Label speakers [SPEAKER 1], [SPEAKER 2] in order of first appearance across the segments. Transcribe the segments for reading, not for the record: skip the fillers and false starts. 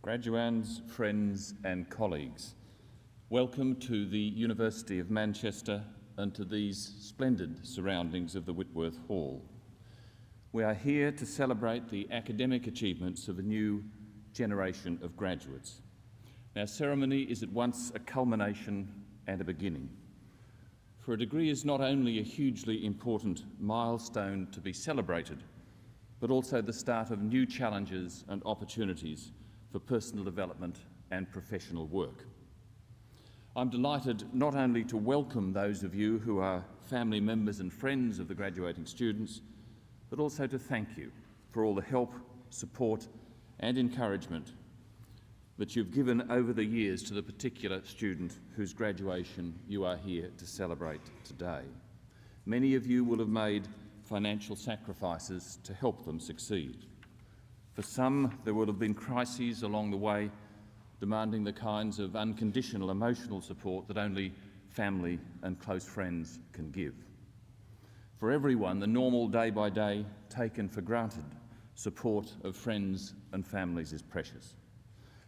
[SPEAKER 1] Graduands, friends and colleagues, welcome to the University of Manchester and to these splendid surroundings of the Whitworth Hall. We are here to celebrate the academic achievements of a new generation of graduates. Our ceremony is at once a culmination and a beginning. For a degree is not only a hugely important milestone to be celebrated, but also the start of new challenges and opportunities for personal development and professional work. I'm delighted not only to welcome those of you who are family members and friends of the graduating students, but also to thank you for all the help, support and encouragement that you've given over the years to the particular student whose graduation you are here to celebrate today. Many of you will have made financial sacrifices to help them succeed. For some, there will have been crises along the way, demanding the kinds of unconditional emotional support that only family and close friends can give. For everyone, the normal day-by-day, taken for granted support of friends and families is precious.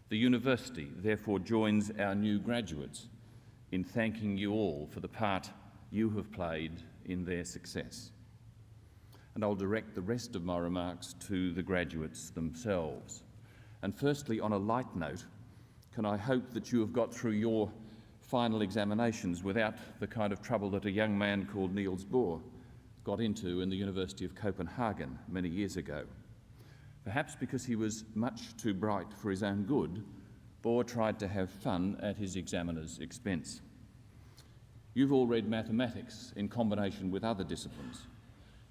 [SPEAKER 1] The university therefore joins our new graduates in thanking you all for the part you have played in their success. And I'll direct the rest of my remarks to the graduates themselves. And firstly, on a light note, can I hope that you have got through your final examinations without the kind of trouble that a young man called Niels Bohr got into in the University of Copenhagen many years ago. Perhaps because he was much too bright for his own good, Bohr tried to have fun at his examiner's expense. You've all read mathematics in combination with other disciplines.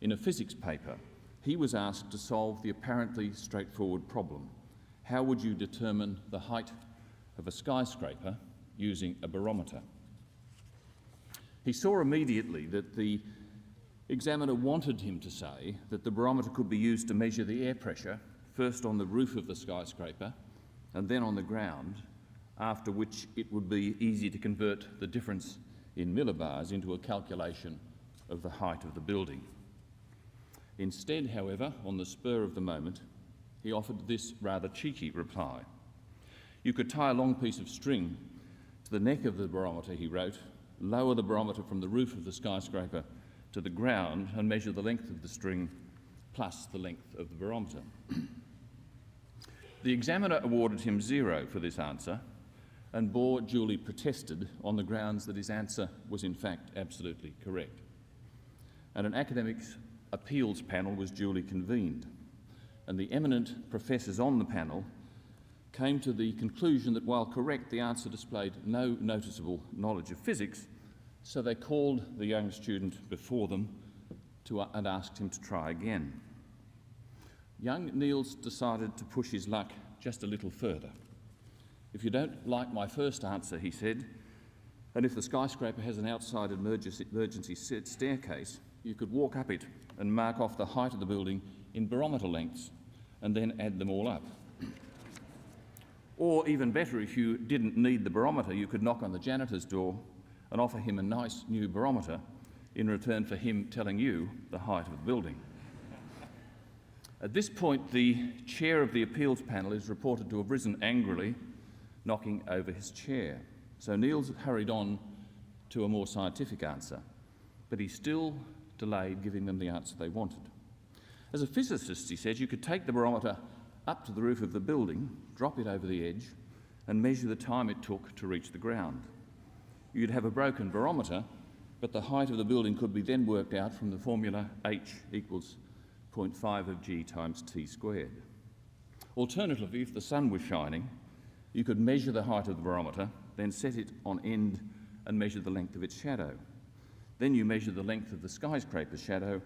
[SPEAKER 1] In a physics paper, he was asked to solve the apparently straightforward problem. How would you determine the height of a skyscraper using a barometer? He saw immediately that the examiner wanted him to say that the barometer could be used to measure the air pressure, first on the roof of the skyscraper and then on the ground, after which it would be easy to convert the difference in millibars into a calculation of the height of the building. Instead, however, on the spur of the moment, he offered this rather cheeky reply. You could tie a long piece of string to the neck of the barometer, he wrote, lower the barometer from the roof of the skyscraper to the ground and measure the length of the string plus the length of the barometer. The examiner awarded him 0 for this answer, and Bohr duly protested on the grounds that his answer was in fact absolutely correct. And an academics appeals panel was duly convened, and the eminent professors on the panel came to the conclusion that while correct, the answer displayed no noticeable knowledge of physics, so they called the young student before them and asked him to try again. Young Niels decided to push his luck just a little further. If you don't like my first answer, he said, and if the skyscraper has an outside emergency staircase, you could walk up it and mark off the height of the building in barometer lengths and then add them all up. Or even better, if you didn't need the barometer, you could knock on the janitor's door and offer him a nice new barometer in return for him telling you the height of the building. At this point, the chair of the appeals panel is reported to have risen angrily, knocking over his chair. So Niels hurried on to a more scientific answer, but he still delayed giving them the answer they wanted. As a physicist, he said, you could take the barometer up to the roof of the building, drop it over the edge, and measure the time it took to reach the ground. You'd have a broken barometer, but the height of the building could be then worked out from the formula H equals 0.5 of g times t squared. Alternatively, if the sun was shining, you could measure the height of the barometer, then set it on end and measure the length of its shadow. Then you measure the length of the skyscraper's shadow,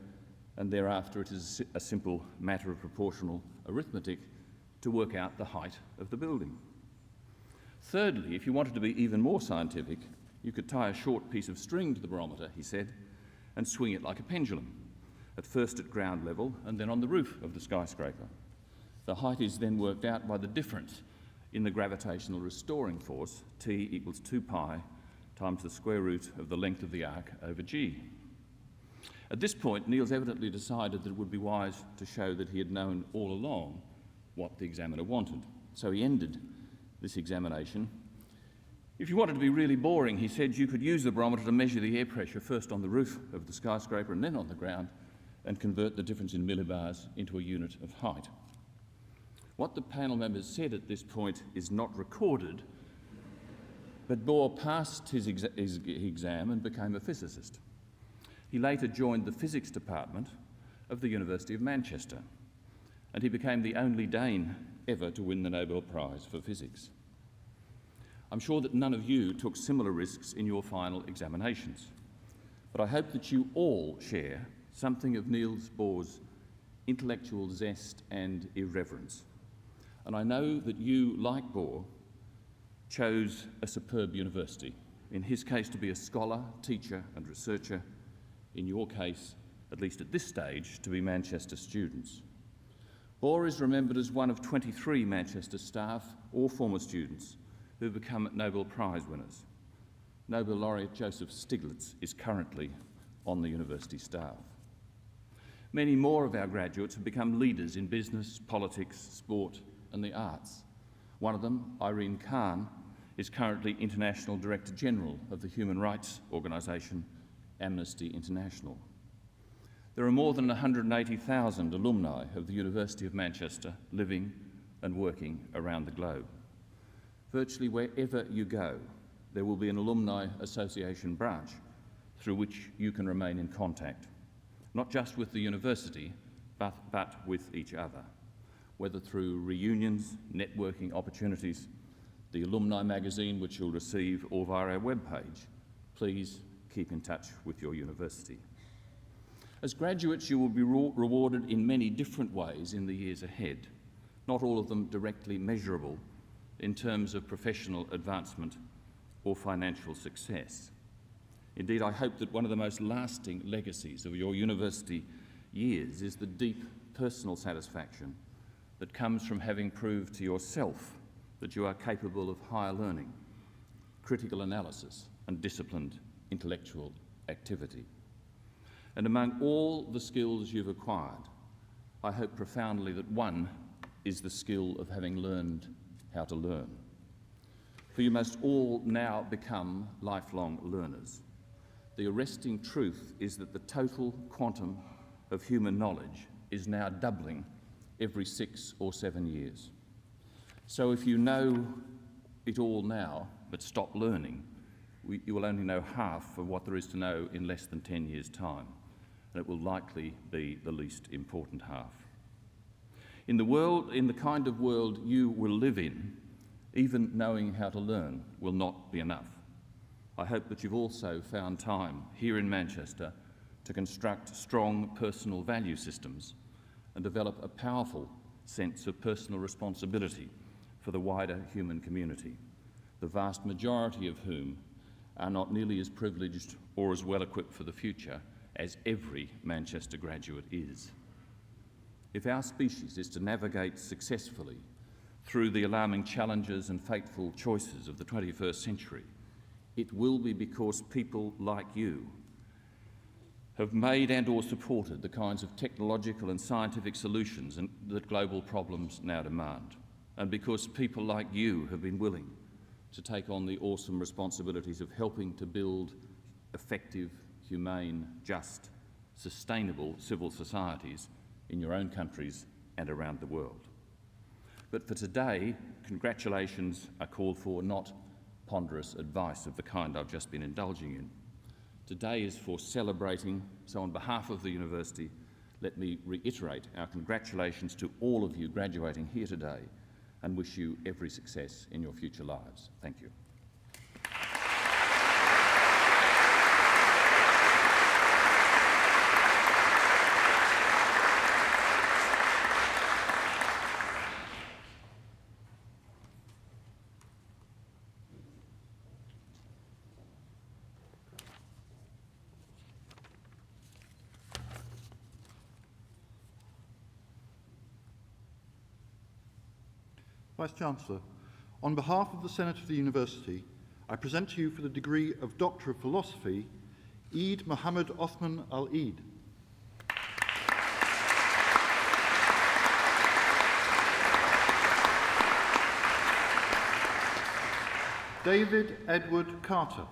[SPEAKER 1] and thereafter it is a simple matter of proportional arithmetic to work out the height of the building. Thirdly, if you wanted to be even more scientific, you could tie a short piece of string to the barometer, he said, and swing it like a pendulum, at first at ground level and then on the roof of the skyscraper. The height is then worked out by the difference in the gravitational restoring force, T equals 2 pi times the square root of the length of the arc over g. At this point, Niels evidently decided that it would be wise to show that he had known all along what the examiner wanted. So he ended this examination. If you wanted to be really boring, he said, you could use the barometer to measure the air pressure first on the roof of the skyscraper and then on the ground and convert the difference in millibars into a unit of height. What the panel members said at this point is not recorded, but Bohr passed his exam and became a physicist. He later joined the physics department of the University of Manchester, and he became the only Dane ever to win the Nobel Prize for Physics. I'm sure that none of you took similar risks in your final examinations, but I hope that you all share something of Niels Bohr's intellectual zest and irreverence. And I know that you, like Bohr, chose a superb university, in his case to be a scholar, teacher and researcher, in your case, at least at this stage, to be Manchester students. Bohr is remembered as one of 23 Manchester staff or former students who have become Nobel Prize winners. Nobel laureate Joseph Stiglitz is currently on the university staff. Many more of our graduates have become leaders in business, politics, sport and the arts. One of them, Irene Khan, is currently International Director General of the human rights organisation Amnesty International. There are more than 180,000 alumni of the University of Manchester living and working around the globe. Virtually wherever you go, there will be an alumni association branch through which you can remain in contact, not just with the university, but with each other, whether through reunions, networking opportunities, the alumni magazine which you'll receive, or via our webpage. Please keep in touch with your university. As graduates, you will be rewarded in many different ways in the years ahead, not all of them directly measurable in terms of professional advancement or financial success. Indeed, I hope that one of the most lasting legacies of your university years is the deep personal satisfaction that comes from having proved to yourself that you are capable of higher learning, critical analysis, and disciplined intellectual activity. And among all the skills you've acquired, I hope profoundly that one is the skill of having learned how to learn. For you must all now become lifelong learners. The arresting truth is that the total quantum of human knowledge is now doubling every 6 or 7 years. So if you know it all now, but stop learning, you will only know half of what there is to know in less than 10 years' time, and it will likely be the least important half. In the kind of world you will live in, even knowing how to learn will not be enough. I hope that you've also found time here in Manchester to construct strong personal value systems and develop a powerful sense of personal responsibility for the wider human community, the vast majority of whom are not nearly as privileged or as well equipped for the future as every Manchester graduate is. If our species is to navigate successfully through the alarming challenges and fateful choices of the 21st century, it will be because people like you have made and or supported the kinds of technological and scientific solutions that global problems now demand, and because people like you have been willing to take on the awesome responsibilities of helping to build effective, humane, just, sustainable civil societies in your own countries and around the world. But for today, congratulations are called for, not ponderous advice of the kind I've just been indulging in. Today is for celebrating, so on behalf of the university, let me reiterate our congratulations to all of you graduating here today and wish you every success in your future lives. Thank you.
[SPEAKER 2] Vice-Chancellor, on behalf of the Senate of the University, I present to you for the degree of Doctor of Philosophy, Eid Muhammad Othman Al-Eid. David Edward Carter.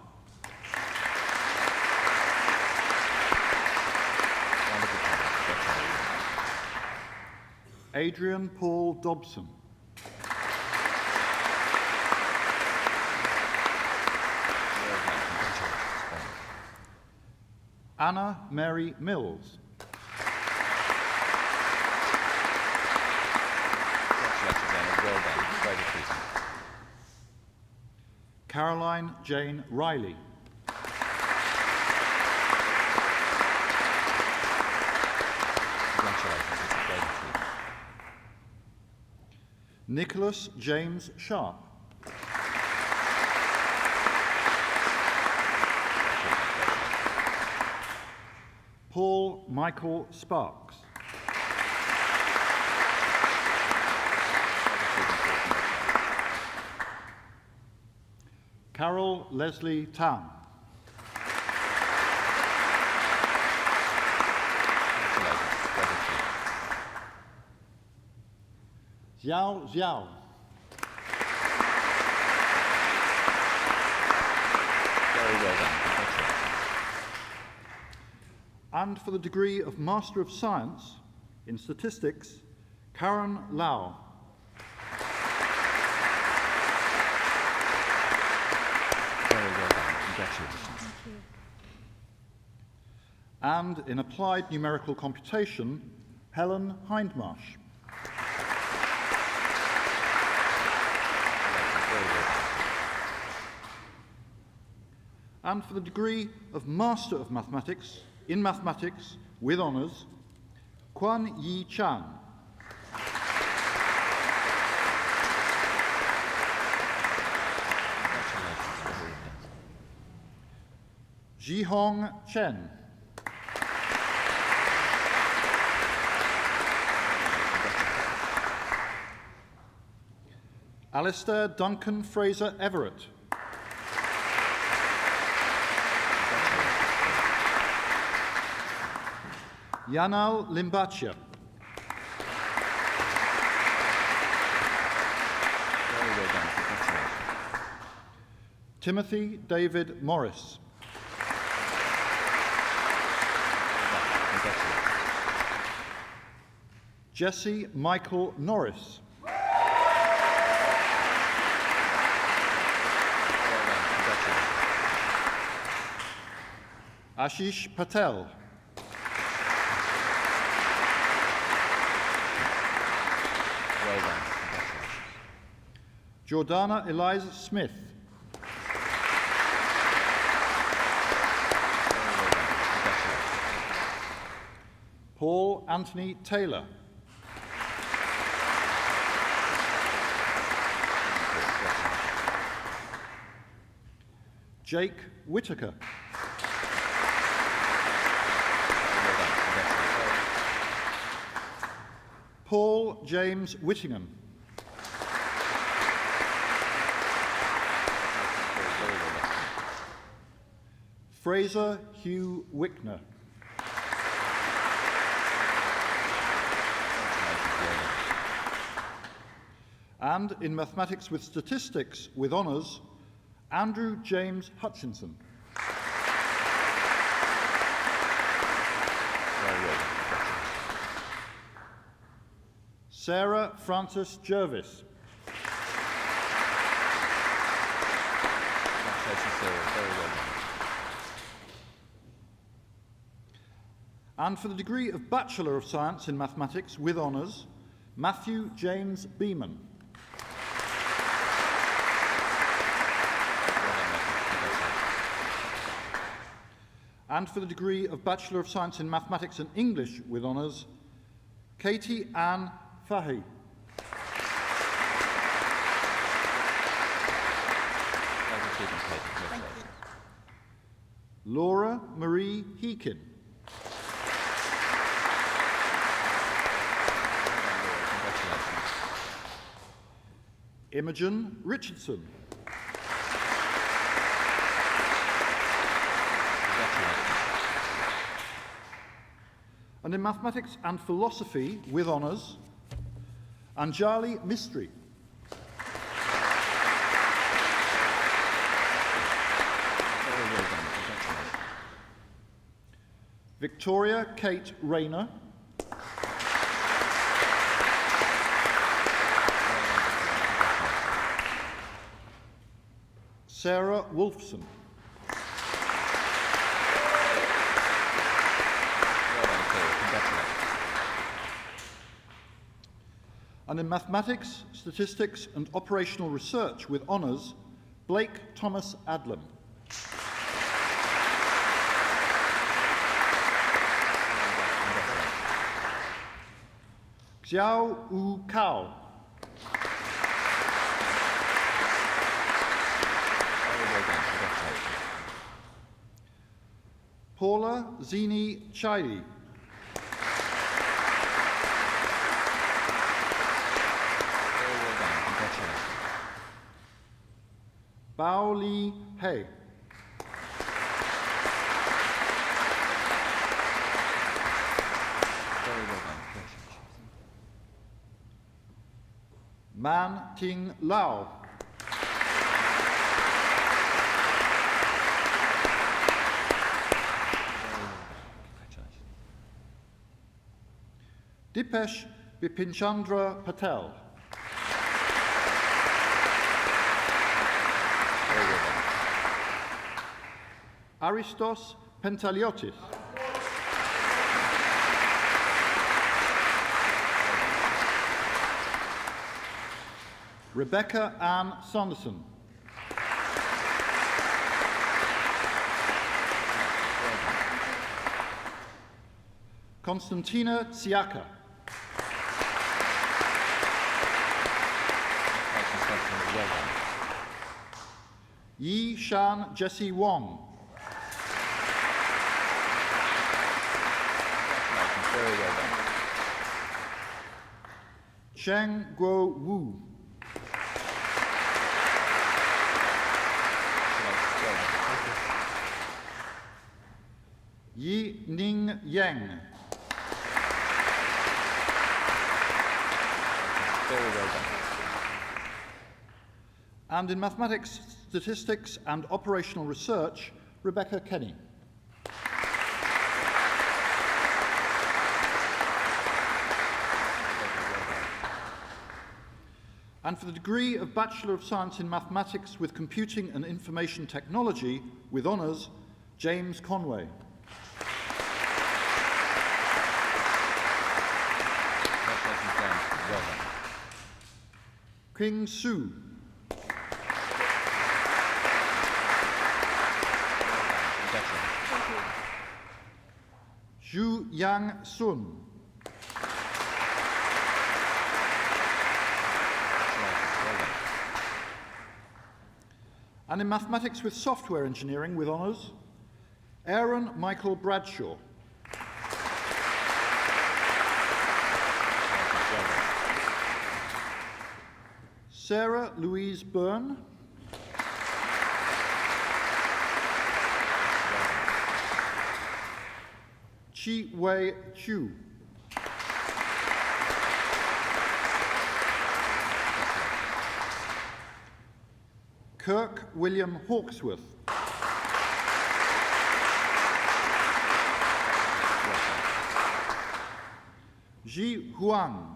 [SPEAKER 2] Adrian Paul Dobson. Anna Mary Mills.
[SPEAKER 1] Congratulations, Anna. Well done. Great achievement.
[SPEAKER 2] Caroline Jane Riley.
[SPEAKER 1] Congratulations. It's a great achievement.
[SPEAKER 2] Nicholas James Sharp. Paul Michael Sparks. Carol Leslie Tam. Xiao Xiao.
[SPEAKER 1] Very well done. Congratulations.
[SPEAKER 2] And for the degree of Master of Science in Statistics, Karen Lau.
[SPEAKER 1] Very well done. Congratulations.
[SPEAKER 2] And in Applied Numerical Computation, Helen Hindmarsh.
[SPEAKER 1] Very well done.
[SPEAKER 2] And for the degree of Master of Mathematics in Mathematics with honours, Quan Yi Chan. Jihong Chen. Alistair Duncan Fraser Everett. Yanal Limbacha.
[SPEAKER 1] Very well done. Congratulations.
[SPEAKER 2] Timothy David Morris.
[SPEAKER 1] Congratulations.
[SPEAKER 2] Jesse Michael Norris.
[SPEAKER 1] Well done. Congratulations.
[SPEAKER 2] Ashish Patel.
[SPEAKER 1] Well done. Congratulations.
[SPEAKER 2] Jordana Eliza Smith.
[SPEAKER 1] Very well done. Congratulations.
[SPEAKER 2] Paul Anthony Taylor.
[SPEAKER 1] Congratulations.
[SPEAKER 2] Jake Whitaker.
[SPEAKER 1] Well done. Congratulations.
[SPEAKER 2] Paul James Whittingham.
[SPEAKER 1] Very well done.
[SPEAKER 2] Fraser Hugh Wickner. And in Mathematics with Statistics with honours, Andrew James Hutchinson.
[SPEAKER 1] Very well done.
[SPEAKER 2] Sarah Frances Jervis.
[SPEAKER 1] Congratulations, Sarah. Very well done.
[SPEAKER 2] And for the degree of Bachelor of Science in Mathematics with honours, Matthew James Beeman. And for the degree of Bachelor of Science in Mathematics and English with honours, Katie Ann Fahy.
[SPEAKER 1] Great achievement, Kate. Congratulations.
[SPEAKER 2] Laura Marie Heakin.
[SPEAKER 1] Congratulations.
[SPEAKER 2] Imogen Richardson.
[SPEAKER 1] Congratulations.
[SPEAKER 2] And in Mathematics and Philosophy with honours, Anjali Mistry. Victoria Kate Rayner. Sarah Wolfson. And in Mathematics, Statistics and Operational Research with honours, Blake Thomas Adlam. Xiao Wu Cao. Paula Zini Chaili. Bao Li He. Man Ting Lao. Dipesh Bipinchandra Patel. Aristos Pentaliotis. Rebecca Ann Sanderson. Konstantina Tsiaka. Yi Shan Jesse Wong. Cheng Guo Wu. Yi Ning Yang. And in Mathematics, Statistics and Operational Research, Rebecca Kenny. And for the degree of Bachelor of Science in Mathematics with Computing and Information Technology, with honours, James Conway. King Su. Zhu Yang Sun. And in Mathematics with Software Engineering, with honours, Aaron Michael Bradshaw. Sarah Louise Byrne. Chi Wei Chu. Kirk William Hawksworth. Ji Huang.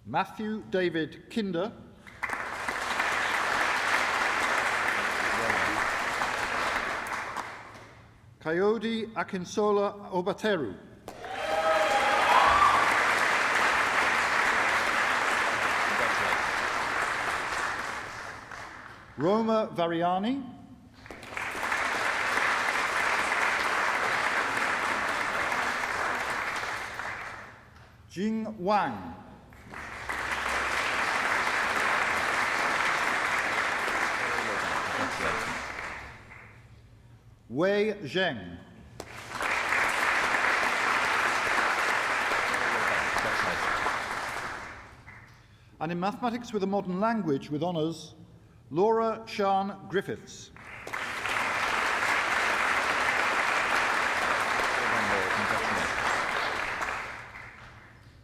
[SPEAKER 2] Matthew David Kinder. Coyote Akinsola Obateru. Roma Variani. Jing Wang. Wei Zheng. And in Mathematics with a Modern Language, with honours, Laura Shan Griffiths.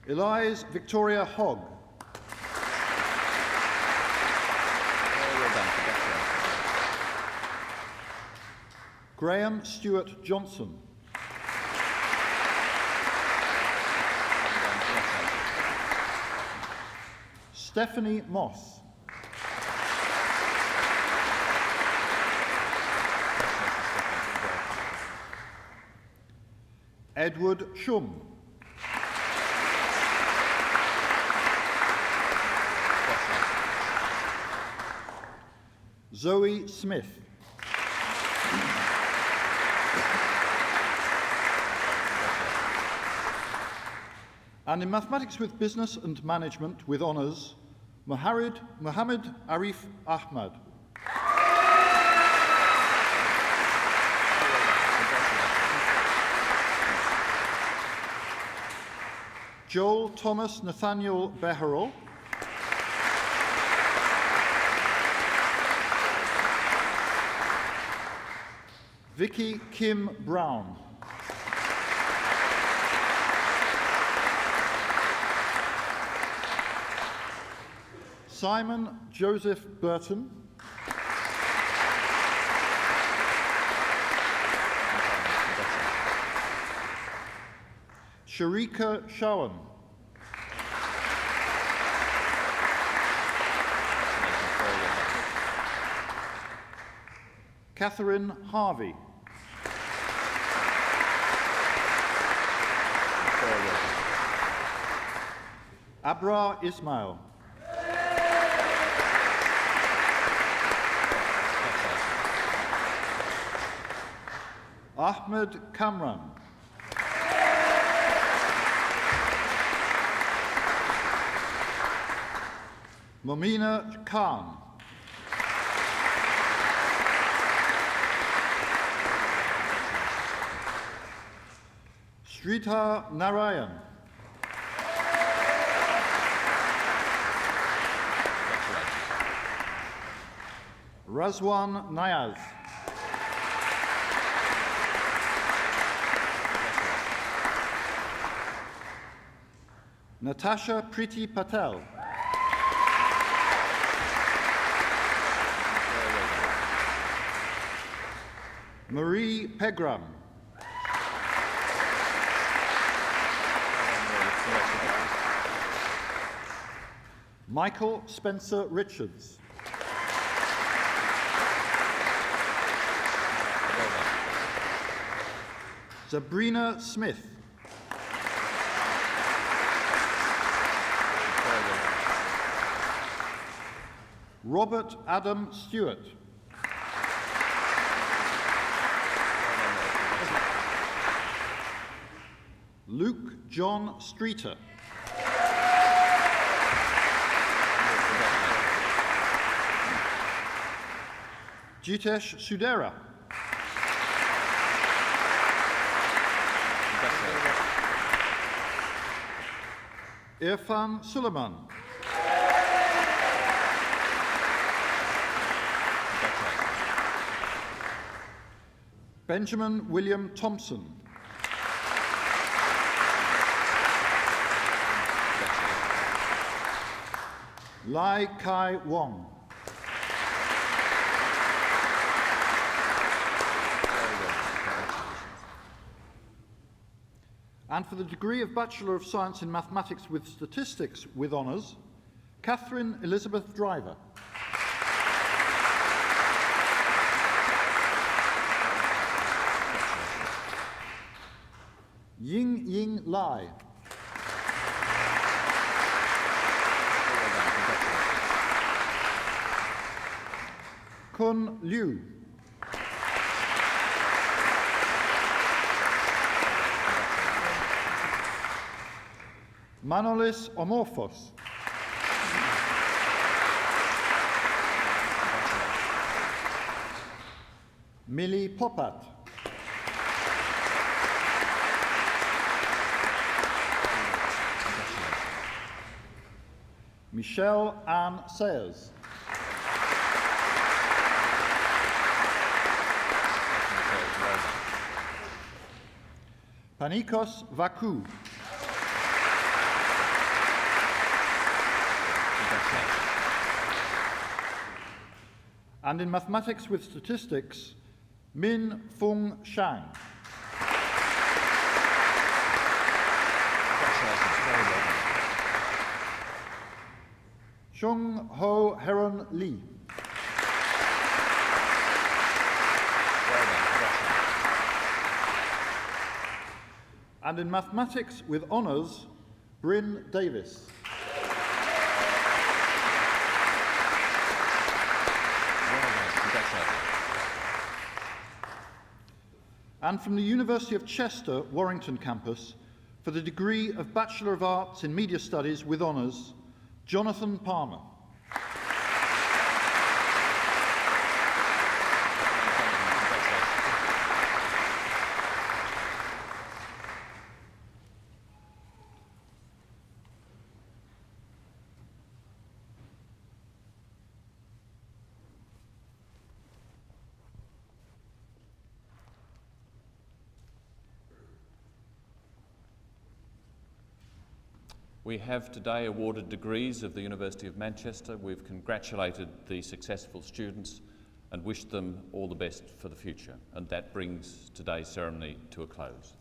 [SPEAKER 2] Elise Victoria Hogg. Graham Stewart Johnson. Stephanie Moss. Edward Shum. Zoe Smith. And in Mathematics with Business and Management with honours, Mohammed Arif Ahmad. Joel Thomas Nathaniel Beharel. Vicky Kim Brown. Simon Joseph Burton. Sharika Shawan. Catherine Harvey. Abra Ismail. Ahmed Kamran. Momina Khan. Sridhar Narayan. Razwan Nayaz. Natasha Priti Patel. Marie Pegram. Michael Spencer Richards. Sabrina Smith. Robert Adam Stewart. Luke John Streeter. Jitesh Sudera. Irfan Suleiman. Benjamin William Thompson. Lai Kai Wong. And for the degree of Bachelor of Science in Mathematics with Statistics with honours, Catherine Elizabeth Driver. Ying Ying Lai. Kun Liu. Manolis Omorphos. Millie Popat. Michelle Ann Sayers. Panikos Vakou. And in Mathematics with Statistics, Min Fung Shang.
[SPEAKER 1] Congratulations, very well done.
[SPEAKER 2] Chung Ho Heron Lee.
[SPEAKER 1] Well done, congratulations.
[SPEAKER 2] And in mathematics with honours, Bryn Davis.
[SPEAKER 1] Well done, congratulations.
[SPEAKER 2] And from the University of Chester, Warrington campus, for the degree of Bachelor of Arts in Media Studies with honours, Jonathan Palmer.
[SPEAKER 1] We have today awarded degrees of the University of Manchester. We've congratulated the successful students and wished them all the best for the future. And that brings today's ceremony to a close.